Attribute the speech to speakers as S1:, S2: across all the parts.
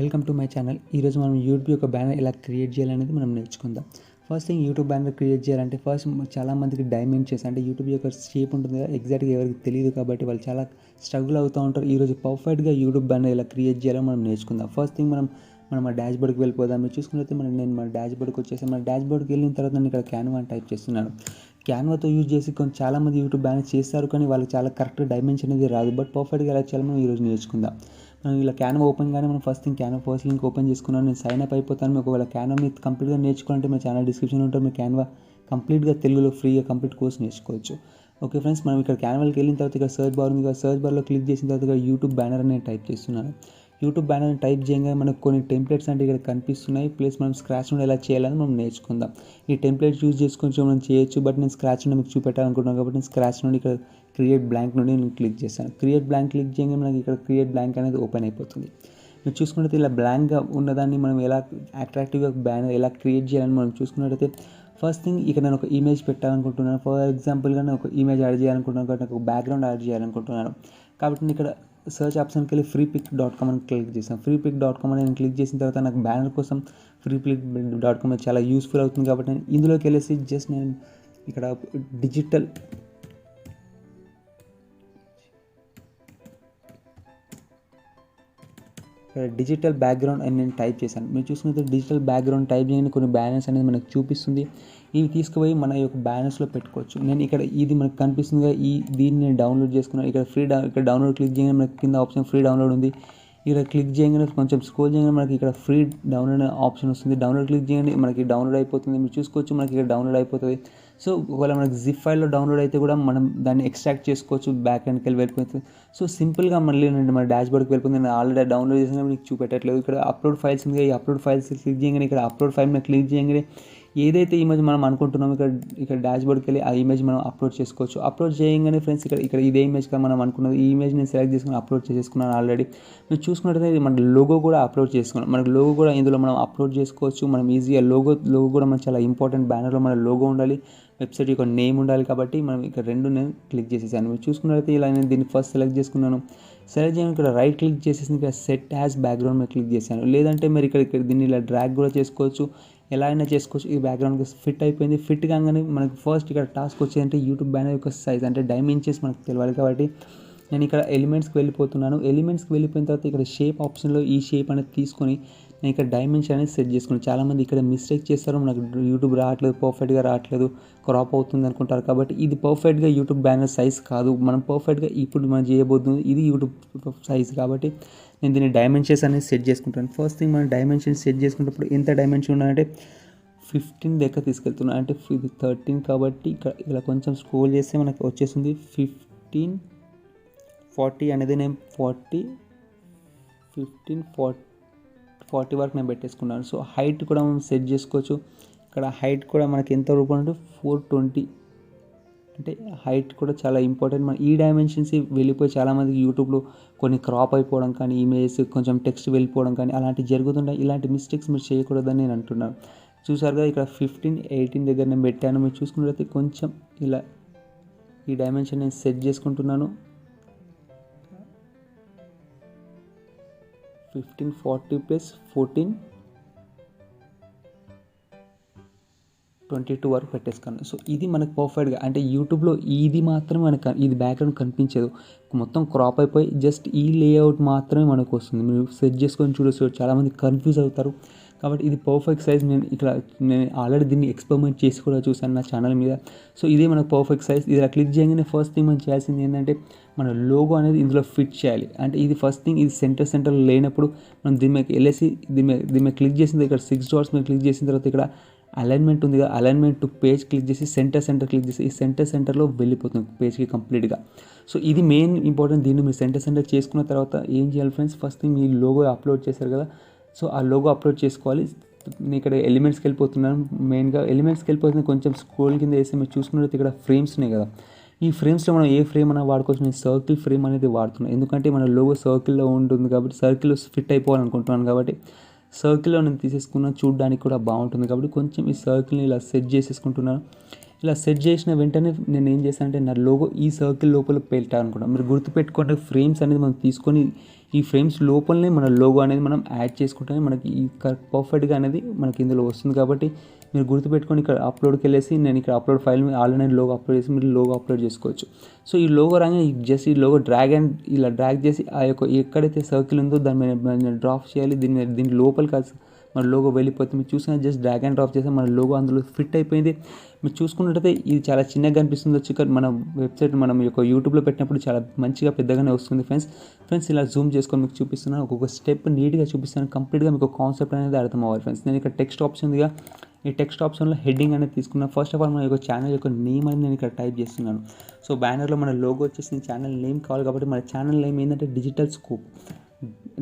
S1: Welcome to my channel. ఈరోజు మనం YouTube యొక్క బ్యానర్ ఎలా క్రియేట్ చేయాలనేది మనం నేర్చుకుందాం. First thing, YouTube banner create చేయాలంటే ఫస్ట్ చాలామందికి డైమెన్షన్స్ అంటే యూట్యూబ్ యొక్క షేప్ ఉంటుంది కదా, ఎగ్జాక్ట్గా ఎవరికి తెలియదు కాబట్టి వాళ్ళు చాలా స్ట్రగుల్ అవుతూ ఉంటారు. ఈరోజు పర్ఫెక్ట్గా యూట్యూబ్ బ్యానర్ ఎలా క్రియేట్ చేయాలో మనం నేర్చుకుందాం. ఫస్ట్ థింగ్ మనం ఆ డాష్ బోర్డ్కి వెళ్ళిపోదాం. మీరు చూసుకున్నట్లయితే నేను మన డాష్ బోర్డ్కి వచ్చేసి మన డాష్ బోర్డ్కి వెళ్ళిన తర్వాత నేను ఇక్కడ క్యాన్వా అని టైప్ చేస్తున్నాను. క్యాన్వాతో యూజ్ చేసి చాలామంది యూట్యూబ్ బ్యానర్ చేస్తారు, కానీ వాళ్ళకి చాలా కరెక్ట్ డైమెన్షన్ అనేది రాదు. బట్ పర్ఫెక్ట్గా ఎలా చేయాలో మనం ఈరోజు నేర్చుకుందాం. మనం ఇలా క్యాన్వా ఓపెన్ కానీ మనం first thing Canva first link open చేసుకున్నాను. నేను సైన్ అప్ అయిపోతాను. మీకు ఒకవేళ క్యాన్వా మీరు కంప్లీట్గా నేర్చుకోవాలంటే మీ ఛానల్ డిస్క్రిప్షన్లో ఉంటుంది. మీరు క్యాన్వా కంప్లీట్గా తెలుగులో ఫ్రీగా కంప్లీట్ కోర్స్ నేర్చుకోవచ్చు. ఓకే ఫ్రెండ్స్, మనం ఇక్కడ క్యాన్వాకి వెళ్ళిన తర్వాత ఇక్కడ సర్చ్ బార్ ఉంది. సర్చ్ బార్లో క్లిక్ చేసిన తర్వాత ఇక్కడ యూట్యూబ్ బ్యానర్ అని నేను టైప్ చేస్తున్నాను. యూట్యూబ్ బ్యానర్ టైప్ చేయగానే మనకు కొన్ని టెంప్లెట్స్ అంటే ఇక్కడ కనిపిస్తున్నాయి. ప్లస్ మనం స్క్రాచ్ నుండి ఎలా చేయాలని మనం నేర్చుకుందాం. ఈ టెంప్లెట్స్ యూజ్ చేసుకొని మనం చేయొచ్చు, బట్ నేను స్క్రాచ్ నుండి మీకు చూపెట్టాలనుకుంటున్నాను కాబట్టి నేను స్క్రాచ్ నుండి ఇక్కడ క్రియేట్ బ్లాంక్ నుండి నేను క్లిక్ చేస్తాను. క్రియేట్ బ్లాంక్ క్లిక్ చేయగానే మనకి ఇక్కడ క్రియేట్ బ్లాంక్ అనేది ఓపెన్ అయిపోతుంది. మీరు చూసుకున్నట్లయితే ఇలా బ్లాంక్గా ఉన్నదాన్ని మనం ఎలా అట్రాక్టివ్గా బ్యానర్ ఎలా క్రియేట్ చేయాలని మనం చూసుకున్నట్లయితే ఫస్ట్ థింగ్ ఇక్కడ నేను ఒక ఇమేజ్ పెట్టాలనుకుంటున్నాను. ఫర్ ఎగ్జాంపుల్గా నేను ఒక ఇమేజ్ యాడ్ చేయాలనుకుంటున్నాను కాబట్టి నాకు ఒక బ్యాక్గ్రౌండ్ యాడ్ చేయాలనుకుంటున్నాను. కాబట్టి నేను ఇక్కడ సర్చ్ ఆప్షన్కి వెళ్ళి freepik.com అని క్లిక్ చేసాను. freepik.com అని నేను క్లిక్ చేసిన తర్వాత నాకు బ్యానర్ కోసం freepik.com చాలా యూస్ఫుల్ అవుతుంది. కాబట్టి నేను ఇందులోకి వెళ్ళేసి జస్ట్ నేను ఇక్కడ డిజిటల్ బ్యాక్గ్రౌండ్ అని నేను టైప్ చేశాను. మీరు చూసుకుంటే డిజిటల్ బ్యాక్గ్రౌండ్ టైప్ చేయగానే కొన్ని బ్యానర్స్ అనేది మనకు చూపిస్తుంది. ఇవి తీసుకుపోయి మన యొక్క బ్యానర్స్లో పెట్టుకోవచ్చు. నేను ఇక్కడ ఇది మనకు కనిపిస్తుందిగా, దీన్ని నేను డౌన్లోడ్ చేసుకున్నాను. ఇక్కడ డౌన్లోడ్ క్లిక్ చేయగానే మనకి కింద ఆప్షన్ ఫ్రీ డౌన్లోడ్ ఉంది. ఇక్కడ క్లిక్ చేయగానే కొంచెం స్క్రోల్ చేయగానే మనకి ఇక్కడ ఫ్రీ డౌన్లోడ్ ఆప్షన్ వస్తుంది. డౌన్లోడ్ క్లిక్ చేయగానే మనకి డౌన్లోడ్ అయిపోతుంది. మీరు చూసుకోవచ్చు మనకి ఇక్కడ డౌన్లోడ్ అయిపోతుంది. సో ఒకవేళ మనకి జిప్ ఫైల్లో డౌన్లోడ్ అయితే కూడా మనం దాన్ని ఎక్స్ట్రాక్ట్ చేసుకోవచ్చు. బ్యాక్ ఎండ్కి వెళ్ళిపోతుంది. సో సింపుల్గా మళ్ళీ నేను మన డాష్ బోర్డ్కి వెళ్ళిపోతుంది. నేను ఆల్రెడీ డౌన్లోడ్ చేసిన మీకు చూపెట్టట్లేదు. ఇక్కడ అప్లోడ్ ఫైల్స్ ఉంది. ఈ అప్లోడ్ ఫైల్స్ క్లిక్ చేయగానే ఇక్కడ అప్లోడ్ ఫైల్ మీద క్లిక్ చేయగానే ఏదైతే ఇమేజ్ మనం అనుకుంటున్నామో ఇక్కడ డాష్ బోర్డ్కి వెళ్ళి ఆ ఇమేజ్ మనం అప్లోడ్ చేసుకోవచ్చు. అప్లోడ్ చేయగానే ఫ్రెండ్స్ ఇక్కడ ఇదే ఇమేజ్గా మనం అనుకున్నది ఈ ఇమేజ్ నేను సెలెక్ట్ చేసుకుని అప్లోడ్ చేసుకున్నాను. ఆల్రెడీ మీరు చూసుకున్నట్లయితే మన లోగో కూడా అప్లోడ్ చేసుకున్నాం. మనకు లోగో కూడా ఇందులో మనం అప్లోడ్ చేసుకోవచ్చు. మనం ఈజీగా లోగో కూడా మనకు చాలా ఇంపార్టెంట్. బ్యానర్లో మన లోగో ఉండాలి, వెబ్సైట్ యొక్క నేమ్ ఉండాలి. కాబట్టి మనం ఇక్కడ రెండు నేను క్లిక్ చేసేసాను. మీరు చూసుకున్నట్లయితే ఇలా నేను దీన్ని ఫస్ట్ సెలెక్ట్ చేసుకున్నాను. సెలెక్ట్ చేయడానికి ఇక్కడ రైట్ క్లిక్ చేసేసి ఇక్కడ సెట్ యాజ్ బ్యాక్గ్రౌండ్ మీద క్లిక్ చేశాను. లేదంటే మీరు ఇక్కడ దీన్ని ఇలా డ్రాగ్ కూడా చేసుకోవచ్చు, ఎలా అయినా చేసుకోవచ్చు. ఈ బ్యాక్గ్రౌండ్కి ఫిట్ అయిపోయింది. ఫిట్ కాగానే మనకి ఫస్ట్ ఇక్కడ టాస్క్ వచ్చేదంటే యూట్యూబ్ బ్యానర్ యొక్క సైజ్ అంటే డైమెన్షన్స్ మనకు తెలియాలి. కాబట్టి నేను ఇక్కడ ఎలిమెంట్స్కి వెళ్ళిపోతున్నాను. ఎలిమెంట్స్కి వెళ్ళిపోయిన తర్వాత ఇక్కడ షేప్ ఆప్షన్లో ఈ షేప్ అనేది తీసుకొని నేను ఇక్కడ డైమెన్షన్ అనేది సెట్ చేసుకున్నాను. చాలామంది ఇక్కడ మిస్టేక్ చేస్తారు, నాకు యూట్యూబ్ రావట్లేదు, పర్ఫెక్ట్గా రావట్లేదు, క్రాప్ అవుతుంది అనుకుంటారు. కాబట్టి ఇది పర్ఫెక్ట్గా యూట్యూబ్ బ్యానర్ సైజ్ కాదు. మనం పర్ఫెక్ట్గా ఇప్పుడు మనం చేయబోతుంది ఇది యూట్యూబ్ సైజ్. కాబట్టి నేను దీన్ని డైమెన్షన్స్ అనేది సెట్ చేసుకుంటాను. ఫస్ట్ థింగ్ మనం డైమెన్షన్ సెట్ చేసుకున్నప్పుడు ఎంత డైమెన్షన్ ఉండాలంటే 15 దగ్గర తీసుకెళ్తున్నాను. అంటే ఇది 13 కాబట్టి ఇలా కొంచెం స్క్రోల్ చేస్తే మనకు వచ్చేస్తుంది 15 40 అనేది నేను 40 వరకు నేను పెట్టేసుకున్నాను. సో హైట్ కూడా మనం సెట్ చేసుకోవచ్చు. ఇక్కడ హైట్ కూడా మనకి ఎంత రూపం అంటే 420 అంటే హైట్ కూడా చాలా ఇంపార్టెంట్. మన ఈ డైమెన్షన్స్ వెళ్ళిపోయి చాలామందికి యూట్యూబ్లో కొన్ని క్రాప్ అయిపోవడం కానీ ఇమేజెస్ కొంచెం టెక్స్ట్ వెళ్ళిపోవడం కానీ అలాంటివి జరుగుతుంటాయి. ఇలాంటి మిస్టేక్స్ మీరు చేయకూడదని నేను అంటున్నాను. చూసారు కదా, ఇక్కడ 15 18 దగ్గర నేను పెట్టాను. మీరు చూసుకున్నట్లయితే కొంచెం ఇలా ఈ డైమెన్షన్ నేను సెట్ చేసుకుంటున్నాను. 1540 ప్లస్ 14 22 వరకు పెట్టేసుకున్నాను. సో ఇది మనకు పర్ఫెక్ట్గా అంటే యూట్యూబ్లో ఇది మాత్రమే మనకు ఇది బ్యాక్గ్రౌండ్ కనిపించదు, మొత్తం క్రాప్ అయిపోయి జస్ట్ ఈ లేఅవుట్ మాత్రమే మనకు వస్తుంది. మీరు సెట్ చేసుకొని చూడొచ్చు. చాలామంది కన్ఫ్యూజ్ అవుతారు. కాబట్టి ఇది పర్ఫెక్ట్ సైజ్. నేను ఆల్రెడీ దీన్ని ఎక్స్పెరిమెంట్ చేసి కూడా చూసాను నా ఛానల్ మీద. సో ఇదే మనకు పర్ఫెక్ట్ సైజ్. ఇది క్లిక్ చేయగానే ఫస్ట్ థింగ్ మనం చేయాల్సింది ఏంటంటే మన లోగో అనేది ఇందులో ఫిట్ చేయాలి. అంటే ఇది ఫస్ట్ థింగ్, ఇది సెంటర్ లేనప్పుడు మనం దీని మీద వెళ్ళేసి దీని మీద క్లిక్ చేసిన ఇక్కడ 6 డాట్స్ మీద క్లిక్ చేసిన తర్వాత ఇక్కడ అలైన్మెంట్ ఉంది కదా, అలైన్మెంట్ టు పేజ్ క్లిక్ చేసి సెంటర్ క్లిక్ చేసి ఈ సెంటర్లో వెళ్ళిపోతుంది పేజ్కి కంప్లీట్గా. సో ఇది మెయిన్ ఇంపార్టెంట్. దీన్ని మీరు సెంటర్ చేసుకున్న తర్వాత ఏం చేయాలి ఫ్రెండ్స్, ఫస్ట్ థింగ్ మీ లోగో అప్లోడ్ చేశారు కదా, సో ఆ లోగో అప్లోడ్ చేసుకోవాలి. నేను ఇక్కడ ఎలిమెంట్స్కి వెళ్ళిపోతున్నాను. మెయిన్గా ఎలిమెంట్స్కి వెళ్ళిపోతుంది. కొంచెం స్క్రోల్ కింద వేస్తే మీరు చూసుకున్నట్లయితే ఇక్కడ ఫ్రేమ్స్ ఉన్నాయి కదా, ఈ ఫ్రేమ్స్లో మనం ఏ ఫ్రేమ్ అయినా వాడుకోవచ్చు. నేను సర్కిల్ ఫ్రేమ్ అనేది వాడుతున్నాను. ఎందుకంటే మన లోగో సర్కిల్లో ఉంటుంది కాబట్టి సర్కిల్లో ఫిట్ అయిపోవాలనుకుంటున్నాను. కాబట్టి సర్కిల్లో నేను తీసేసుకున్నాను, చూడడానికి కూడా బాగుంటుంది. కాబట్టి కొంచెం ఈ సర్కిల్ని ఇలా సెట్ చేసేసుకుంటున్నాను. ఇలా సెట్ చేసిన వెంటనే నేను ఏం చేశానంటే నా లోగో ఈ సర్కిల్ లోపల పెట్టాలనుకుంటాను. మీరు గుర్తుపెట్టుకోండి, ఫ్రేమ్స్ అనేది మనం తీసుకొని ఈ ఫ్రేమ్స్ లోపలనే మన లోగో అనేది మనం యాడ్ చేసుకుంటే మనకి ఈ పర్ఫెక్ట్గా అనేది మనకి ఇందులో వస్తుంది. కాబట్టి మీరు గుర్తుపెట్టుకొని ఇక్కడ అప్లోడ్కి వెళ్ళేసి నేను ఇక్కడ upload file already logo upload చేసి మీరు లోగో అప్లోడ్ చేసుకోవచ్చు. సో ఈ లోగో రాగానే జస్ట్ ఈ లోగో ఇలా డ్రాగ్ చేసి ఆ యొక్క ఎక్కడైతే సర్కిల్ ఉందో దాని మీద డ్రాప్ చేయాలి. దీని లోపలికి మన లోగో వెళ్ళిపోతుంది. మీరు చూసిన జస్ట్ డ్రాగ్ అండ్ డ్రాప్ చేస్తే మన లోగో అందులో ఫిట్ అయిపోయింది. మీరు చూసుకున్నట్టయితే ఇది చాలా చిన్నగా కనిపిస్తుంది వచ్చి మన వెబ్సైట్ మనం యొక్క యూట్యూబ్లో పెట్టినప్పుడు చాలా మంచిగా పెద్దగానే వస్తుంది ఫ్రెండ్స్ ఇలా జూమ్ చేసుకొని మీకు చూపిస్తున్నాను. ఒక్కొక్క స్టెప్ నీట్గా చూపిస్తాను. కంప్లీట్గా మీకు కాన్సెప్ట్ అనేది అర్థం అవ్వాలి ఫ్రెండ్స్. నేను ఇక్కడ టెక్స్ట్ ఆప్షన్ ఉందిగా, ఈ టెక్స్ట్ ఆప్షన్లో హెడ్డింగ్ అనేది తీసుకున్నాను. ఫస్ట్ ఆఫ్ ఆల్ మన యొక్క ఛానల్ యొక్క నేమ్ అనేది నేను ఇక్కడ టైప్ చేస్తున్నాను. సో బ్యానర్లో మన లోగో వచ్చేసి ఛానల్ నేమ్ కావాలి కాబట్టి మన ఛానల్ నేమ్ ఏంటంటే డిజిటల్ స్కోప్.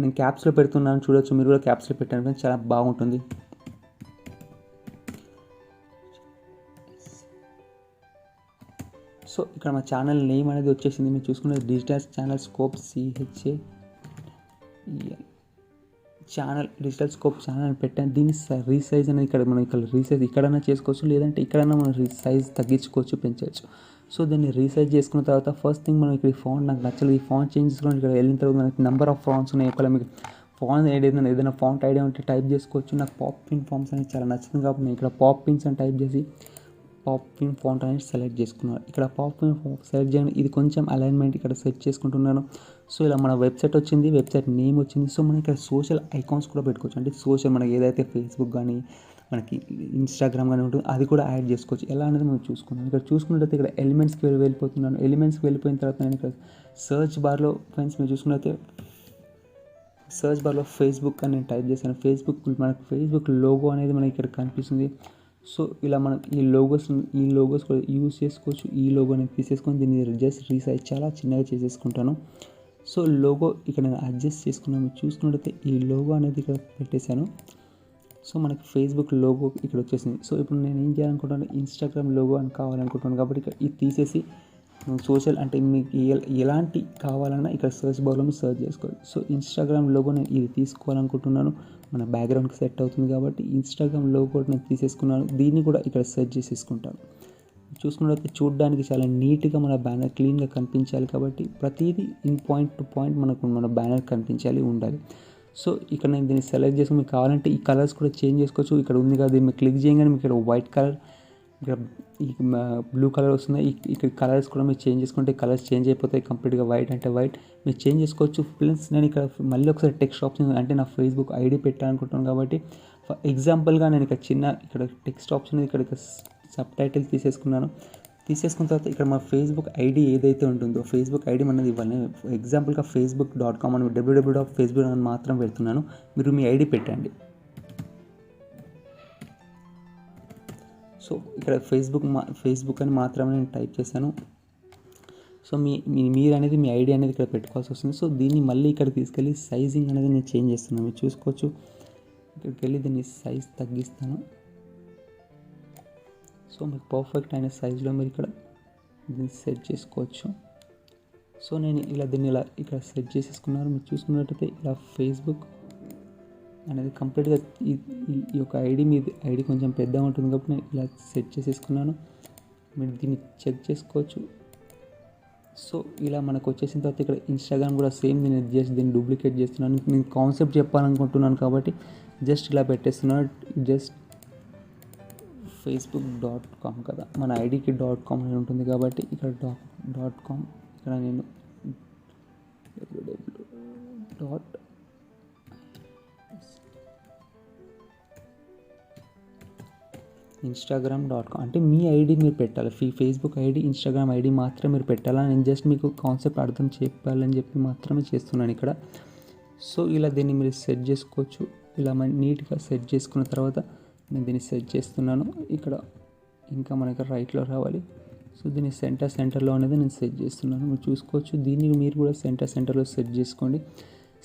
S1: నేను క్యాప్స్లో పెడుతున్నాను, చూడొచ్చు. మీరు కూడా క్యాప్స్లో పెట్టాను ఫ్రెండ్స్, చాలా బాగుంటుంది. సో ఇక్కడ మా ఛానల్ నేమ్ అనేది వచ్చేసింది. మీరు చూసుకునే digital channel scope CHA digital scope channel పెట్టాను. దీన్ని రీసైజ్ అనేది మనం ఇక్కడ రీసైజ్ ఇక్కడైనా చేసుకోవచ్చు, లేదంటే ఇక్కడైనా మనం సైజ్ తగ్గించుకోవచ్చు, పెంచవచ్చు. సో దీన్ని రీసైజ్ చేసుకున్న తర్వాత ఫస్ట్ థింగ్ మనం ఇక్కడ ఈ ఫాంట్ నాకు నచ్చలేదు, ఈ ఫాంట్ చేంజ్ చేసుకుని ఇక్కడ వెళ్ళిన తర్వాత మనకి నెంబర్ ఆఫ్ ఫాంట్స్ ఉన్నాయి. ఒకవేళ మీకు ఫాంట్ ఏదైనా ఫాంట్ ఐడియా ఉంటే టైప్ చేసుకోవచ్చు. నాకు పాప్-ఇన్ ఫాంట్స్ అనేది చాలా నచ్చింది కాబట్టి నేను ఇక్కడ పాప్-ఇన్స్ అని టైప్ చేసి పాప్-ఇన్ ఫాంట్ అనేది సెలెక్ట్ చేసుకున్నాను. ఇక్కడ పాప్-ఇన్ సెలెక్ట్ చేయడం ఇది కొంచెం అలైన్మెంట్ ఇక్కడ సెట్ చేసుకుంటున్నాను. సో ఇలా మన వెబ్సైట్ వచ్చింది, వెబ్సైట్ నేమ్ వచ్చింది. సో మనం ఇక్కడ సోషల్ ఐకాన్స్ కూడా పెట్టుకోవచ్చు. అంటే సోషల్ మనకి ఏదైతే ఫేస్బుక్ కానీ మనకి ఇన్స్టాగ్రామ్ కానీ ఉంటుంది అది కూడా యాడ్ చేసుకోవచ్చు. ఎలా అనేది మనం చూసుకున్నాం. ఇక్కడ చూసుకున్నట్టయితే ఇక్కడ ఎలిమెంట్స్కి వెళ్ళిపోతున్నాను. ఎలిమెంట్స్కి వెళ్ళిపోయిన తర్వాత నేను ఇక్కడ సర్చ్ బార్లో ఫ్రెండ్స్ మీరు చూసుకున్నట్లయితే సర్చ్ బార్లో ఫేస్బుక్ అని నేను టైప్ చేశాను. మనకు ఫేస్బుక్ లోగో అనేది మనకి ఇక్కడ కనిపిస్తుంది. సో ఇలా మనం ఈ లోగోస్ కూడా యూజ్ చేసుకోవచ్చు. ఈ లోగో అనేది తీసేసుకొని దీన్ని జస్ట్ రీసైజ్ చాలా చిన్నగా చేసేసుకుంటాను. సో లోగో ఇక్కడ నేను అడ్జస్ట్ చేసుకున్నాను. చూసుకున్నట్టయితే ఈ లోగో అనేది ఇక్కడ పెట్టేశాను. సో మనకి ఫేస్బుక్ లోగో ఇక్కడ వచ్చేసింది. సో ఇప్పుడు నేను ఏం చేయాలనుకుంటున్నాను, ఇన్స్టాగ్రామ్ లోగో అని కావాలనుకుంటున్నాను కాబట్టి ఇక్కడ ఇది తీసేసి సోషల్ అంటే మీకు ఎలాంటి కావాలన్నా ఇక్కడ సర్చ్ బార్లో మీరు సర్చ్ చేసుకోవచ్చు. సో ఇన్స్టాగ్రామ్ లోగో నేను ఇది తీసుకోవాలనుకుంటున్నాను. మన బ్యాక్గ్రౌండ్కి సెట్ అవుతుంది కాబట్టి ఇన్స్టాగ్రామ్ లోగో నేను తీసేసుకున్నాను. దీన్ని కూడా ఇక్కడ సెర్చ్ చేసేసుకుంటాను. చూసుకున్నట్లయితే చూడడానికి చాలా నీట్గా మన బ్యానర్ క్లీన్గా కనిపించాలి కాబట్టి ప్రతిదీ పాయింట్ టు పాయింట్ మన బ్యానర్ కనిపించాలి ఉండాలి. సో ఇక్కడ నేను దీన్ని సెలెక్ట్ చేసుకుని మీకు కావాలంటే ఈ కలర్స్ కూడా చేంజ్ చేసుకోవచ్చు. ఇక్కడ ఉంది కదా, దీన్ని క్లిక్ చేయగానే మీకు ఇక్కడ వైట్ కలర్, ఇక్కడ బ్లూ కలర్ వస్తుంది. ఇక్కడ కలర్స్ కూడా మీరు చేంజ్ చేసుకుంటే కలర్స్ చేంజ్ అయిపోతాయి. కంప్లీట్గా వైట్ అంటే వైట్ మీరు చేంజ్ చేసుకోవచ్చు. ప్లస్ నేను ఇక్కడ మళ్ళీ ఒకసారి టెక్స్ట్ ఆప్షన్ అంటే నా ఫేస్బుక్ ఐడి పెట్టాలనుకుంటున్నాను కాబట్టి ఎగ్జాంపుల్గా నేను ఇక్కడ టెక్స్ట్ ఆప్షన్ ఇక్కడ సబ్ టైటిల్ తీసేసుకున్న తర్వాత ఇక్కడ మా ఫేస్బుక్ ఐడి ఏదైతే ఉంటుందో ఫేస్బుక్ ఐడి మనది ఇవ్వాలి. ఎగ్జాంపుల్గా facebook.com అని www.facebook అని మాత్రం పెడుతున్నాను. మీరు మీ ఐడి పెట్టండి. సో ఇక్కడ ఫేస్బుక్ అని మాత్రమే నేను టైప్ చేశాను. సో మీరు అనేది మీ ఐడి అనేది ఇక్కడ పెట్టుకోవాల్సి వస్తుంది. సో దీన్ని మళ్ళీ ఇక్కడ తీసుకెళ్ళి సైజింగ్ అనేది నేను చేంజ్ చేస్తున్నాను. మీరు చూసుకోవచ్చు. ఇక్కడికి వెళ్ళి దీన్ని సైజ్ తగ్గిస్తాను. సో మీకు పర్ఫెక్ట్ అయిన సైజులో మీరు ఇక్కడ దీన్ని సెట్ చేసుకోవచ్చు. సో నేను దీన్ని ఇక్కడ సెట్ చేసేసుకున్నాను. మీరు చూసుకున్నట్టయితే ఇలా ఫేస్బుక్ అనేది కంప్లీట్గా ఈ యొక్క ఐడి కొంచెం పెద్దగా ఉంటుంది కాబట్టి నేను ఇలా సెట్ చేసేసుకున్నాను. మీరు దీన్ని చెక్ చేసుకోవచ్చు. సో ఇలా మనకు వచ్చేసిన తర్వాత ఇక్కడ ఇన్స్టాగ్రామ్ కూడా సేమ్ దీన్ని డూప్లికేట్ చేస్తున్నాను. నేను కాన్సెప్ట్ చెప్పాలనుకుంటున్నాను కాబట్టి జస్ట్ ఇలా పెట్టేస్తున్నాను. జస్ట్ facebook.com కదా, మన ఐడికి .com అని ఉంటుంది కాబట్టి ఇక్కడ .com ఇక్కడ నేను instagram.com అంటే మీ ఐడి మీరు పెట్టాలి. ఫేస్బుక్ ఐడి ఇన్స్టాగ్రామ్ ఐడి మాత్రం మీరు పెట్టాలా. నేను జస్ట్ మీకు కాన్సెప్ట్ అర్థం చెప్పాలని చెప్పి మాత్రమే చేస్తున్నాను ఇక్కడ. సో ఇలా దీన్ని మీరు సెట్ చేసుకోవచ్చు. ఇలా నీట్గా సెట్ చేసుకున్న తర్వాత నేను దీన్ని సెట్ చేస్తున్నాను. ఇక్కడ ఇంకా మనకి రైట్లో రావాలి. సో దీన్ని సెంటర్లో అనేది నేను సెట్ చేస్తున్నాను. మీరు చూసుకోవచ్చు. దీన్ని మీరు కూడా సెంటర్లో సెట్ చేసుకోండి.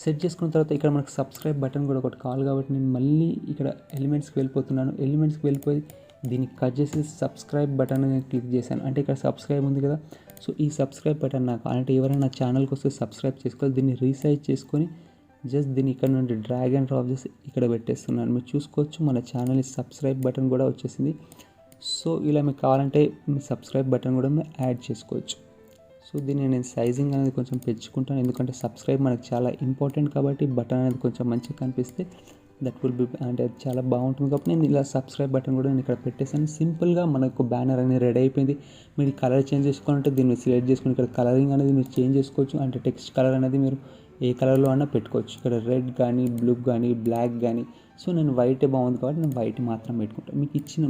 S1: సెట్ చేసుకున్న తర్వాత ఇక్కడ మనకు సబ్స్క్రైబ్ బటన్ కూడా ఒకటి కావాలి కాబట్టి నేను మళ్ళీ ఇక్కడ ఎలిమెంట్స్కి వెళ్ళిపోతున్నాను. ఎలిమెంట్స్కి వెళ్ళిపోయి దీన్ని కట్ చేసి సబ్స్క్రైబ్ బటన్ నేను క్లిక్ చేశాను. అంటే ఇక్కడ సబ్స్క్రైబ్ ఉంది కదా, సో ఈ సబ్స్క్రైబ్ బటన్ నాకు అంటే ఎవరైనా నా ఛానల్కి వస్తే సబ్స్క్రైబ్ చేసుకోవాలి. దీన్ని రీసైజ్ చేసుకొని జస్ట్ దీన్ని ఇక్కడ నుండి డ్రాగ్ అండ్ డ్రాప్ చేసి ఇక్కడ పెట్టేస్తున్నాను. మీరు చూసుకోవచ్చు మన ఛానల్ సబ్స్క్రైబ్ బటన్ కూడా వచ్చేసింది. సో ఇలా మీకు కావాలంటే మీ సబ్స్క్రైబ్ బటన్ కూడా మీరు యాడ్ చేసుకోవచ్చు. సో సో దీన్ని నేను సైజింగ్ అనేది కొంచెం పెంచుకుంటాను, ఎందుకంటే సబ్స్క్రైబ్ మనకు చాలా ఇంపార్టెంట్ కాబట్టి బటన్ అనేది కొంచెం మంచిగా కనిపిస్తే దట్ విల్ బి అంటే అది చాలా బాగుంటుంది కాబట్టి నేను ఇలా సబ్స్క్రైబ్ బటన్ కూడా నేను ఇక్కడ పెట్టేసాను. సింపుల్గా మనకు బ్యానర్ అనేది రెడీ అయిపోయింది. మీరు కలర్ చేంజ్ చేసుకోవాలంటే దీన్ని సెలెక్ట్ చేసుకుని ఇక్కడ కలరింగ్ అనేది మీరు చేంజ్ చేసుకోవచ్చు. అంటే టెక్స్ట్ కలర్ అనేది మీరు ఏ కలర్లో అన్నా పెట్టుకోవచ్చు. ఇక్కడ రెడ్ కానీ బ్లూ కానీ బ్లాక్ కానీ, సో నేను వైటే బాగుంది కాబట్టి నేను వైట్ మాత్రం పెట్టుకుంటాను.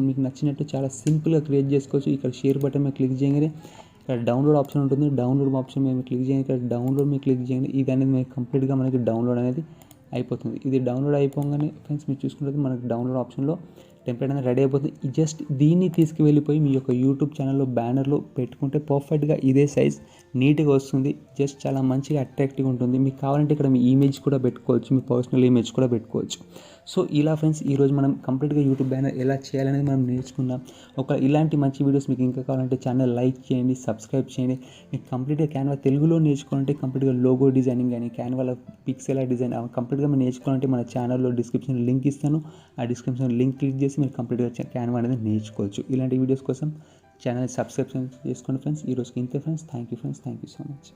S1: మీకు నచ్చినట్టు చాలా సింపుల్గా క్రియేట్ చేసుకోవచ్చు. ఇక్కడ షేర్ బటన్ మీద క్లిక్ చేయగానే ఇక్కడ డౌన్లోడ్ ఆప్షన్ ఉంటుంది. డౌన్లోడ్ ఆప్షన్ మీద క్లిక్ చేయండి. ఇక్కడ డౌన్లోడ్ మీద క్లిక్ చేయండి. ఇది అనేది మీకు కంప్లీట్గా మనకి డౌన్లోడ్ అనేది అయిపోతుంది. ఇది డౌన్లోడ్ అయిపోగానే ఫ్రెండ్స్ మీరు చూసుకుంటే మనకి డౌన్లోడ్ ఆప్షన్లో టెంప్లెట్ అనేది రెడీ అయిపోతుంది. జస్ట్ దీన్ని తీసుకువెళ్ళిపోయి మీ యొక్క యూట్యూబ్ ఛానల్లో బ్యానర్లో పెట్టుకుంటే పర్ఫెక్ట్గా ఇదే సైజ్ నీట్గా వస్తుంది. జస్ట్ చాలా మంచిగా అట్రాక్టివ్గా ఉంటుంది. మీకు కావాలంటే ఇక్కడ మీ ఇమేజ్ కూడా పెట్టుకోవచ్చు, మీ పర్సనల్ ఇమేజ్ కూడా పెట్టుకోవచ్చు. సో ఇలా ఫ్రెండ్స్ ఈరోజు మనం కంప్లీట్గా యూట్యూబ్ బ్యానర్ ఎలా చేయాలనేది మనం నేర్చుకుందాం. ఇలాంటి మంచి వీడియోస్ మీకు ఇంకా కావాలంటే ఛానల్ లైక్ చేయండి, సబ్స్క్రైబ్ చేయండి. మీకు కంప్లీట్గా క్యాన్వా తెలుగులో నేర్చుకోవాలంటే కంప్లీట్గా లోగో డిజైనింగ్ కానీ క్యాన్వాలో పిక్సెల్ డిజైన్ కంప్లీట్గా మీరు నేర్చుకోవాలంటే మన ఛానల్లో డిస్క్రిప్షన్ లింక్ ఇస్తాను. ఆ డిస్క్రిప్షన్ లింక్ క్లిక్ చేసి మీరు కంప్లీట్గా క్యాన్వా అనేది నేర్చుకోవచ్చు. ఇలాంటి వీడియోస్ కోసం ఛానల్ సబ్స్క్రైబ్ చేసుకోండి ఫ్రెండ్స్. ఈరోజుకి ఇంతే friends. Thank you so much.